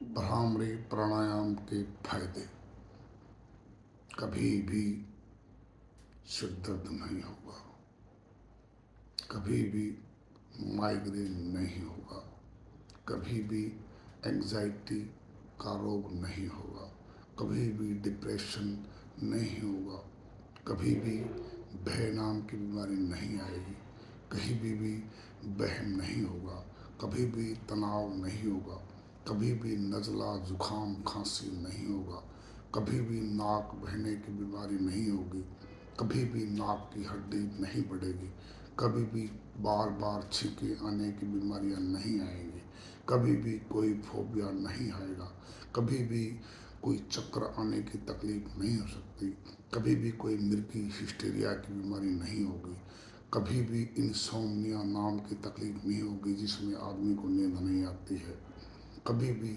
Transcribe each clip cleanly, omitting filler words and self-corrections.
भ्रामरी प्राणायाम के फायदे। कभी भी सिर दर्द नहीं होगा, कभी भी माइग्रेन नहीं होगा, कभी भी एंजाइटी का रोग नहीं होगा, कभी भी डिप्रेशन नहीं होगा, कभी भी भय नाम की बीमारी नहीं आएगी, कहीं भी वहम नहीं होगा, कभी भी तनाव नहीं होगा, कभी भी नज़ला जुखाम खांसी नहीं होगा, कभी भी नाक बहने की बीमारी नहीं होगी, कभी भी नाक की हड्डी नहीं बढ़ेगी, कभी भी बार बार छींके आने की बीमारियां नहीं आएंगी, कभी भी कोई फोबिया नहीं आएगा, कभी भी कोई चक्कर आने की तकलीफ नहीं हो सकती, कभी भी कोई मिर्गी हिस्टीरिया की बीमारी नहीं होगी, कभी भी इंसोम्निया नाम की तकलीफ नहीं होगी जिसमें आदमी को नींद नहीं आती है, कभी भी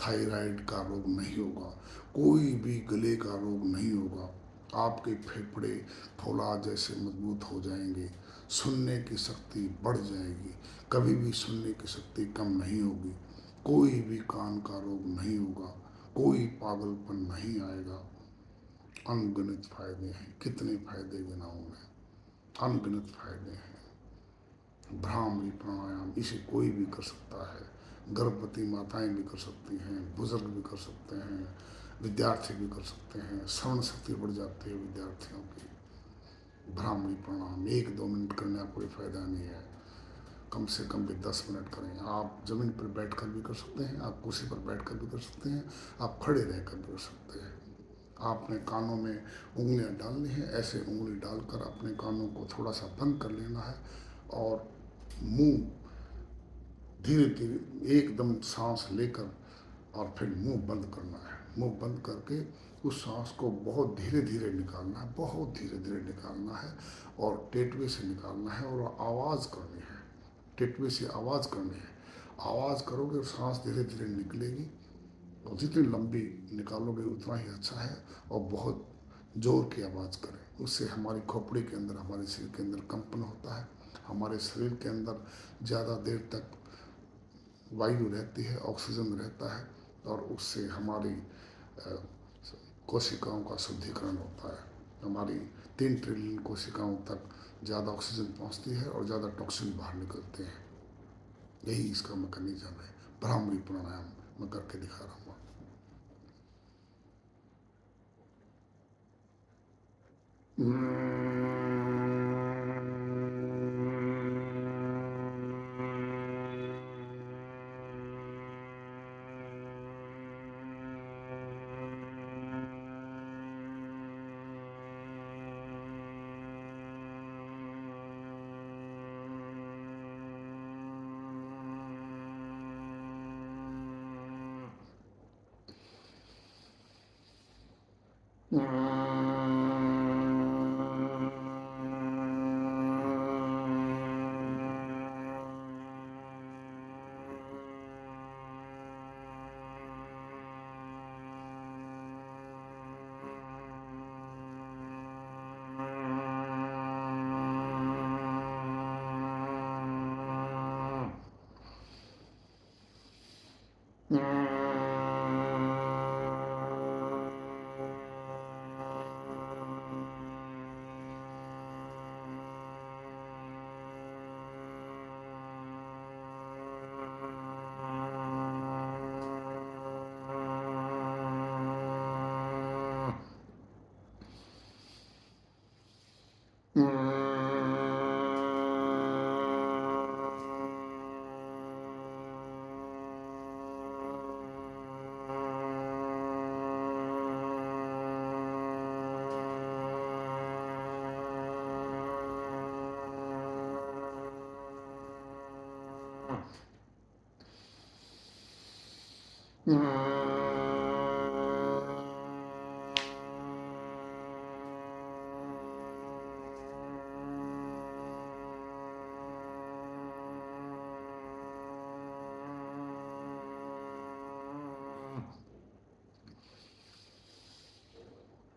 थायराइड का रोग नहीं होगा, कोई भी गले का रोग नहीं होगा, आपके फेफड़े फौलाद जैसे मजबूत हो जाएंगे, सुनने की शक्ति बढ़ जाएगी, कभी भी सुनने की शक्ति कम नहीं होगी, कोई भी कान का रोग नहीं होगा, कोई पागलपन नहीं आएगा। अनगिनत फायदे हैं, कितने फायदे गिनाऊं मैं, अनगिनत फायदे हैं। भ्रामरी प्राणायाम इसे कोई भी कर सकता है, गर्भवती माताएं भी कर सकती हैं, बुजुर्ग भी कर सकते हैं, विद्यार्थी भी कर सकते हैं, श्रवण शक्ति बढ़ जाती है विद्यार्थियों की। भ्रामरी प्राणायाम 1-2 मिनट करने का कोई फायदा नहीं है, कम से कम भी 10 मिनट करें। आप जमीन पर बैठकर भी कर सकते हैं, आप कुर्सी पर बैठकर भी कर सकते हैं, आप खड़े रहकर भी कर सकते हैं। आपने कानों में उंगलियां डालनी है, ऐसे उंगली डालकर अपने कानों को थोड़ा सा बंद कर लेना है और मुंह धीरे धीरे एकदम सांस लेकर और फिर मुंह बंद करना है। मुंह बंद करके उस सांस को बहुत धीरे धीरे निकालना है, बहुत धीरे धीरे निकालना है और टेटवे से निकालना है और आवाज़ करनी है, टेटवे से आवाज़ करनी है। आवाज़ करोगे सांस धीरे धीरे निकलेगी और जितनी लंबी निकालोगे उतना ही अच्छा है। और बहुत जोर की आवाज़ करें, उससे हमारी खोपड़ी के अंदर, हमारे शरीर के अंदर कंपन होता है, हमारे शरीर के अंदर ज़्यादा देर तक वायु रहती है, ऑक्सीजन रहता है और उससे हमारी कोशिकाओं का शुद्धिकरण होता है। हमारी 3 ट्रिलियन कोशिकाओं तक ज़्यादा ऑक्सीजन पहुंचती है और ज़्यादा टॉक्सिन बाहर निकलते हैं। यही इसका मैकेनिज्म है। भ्रामरी प्राणायाम मैं करके दिखा रहा हूँ।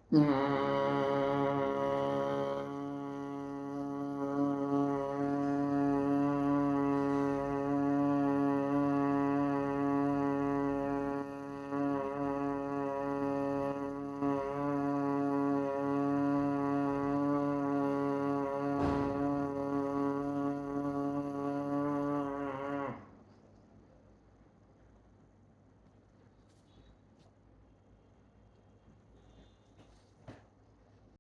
Mm-hmm.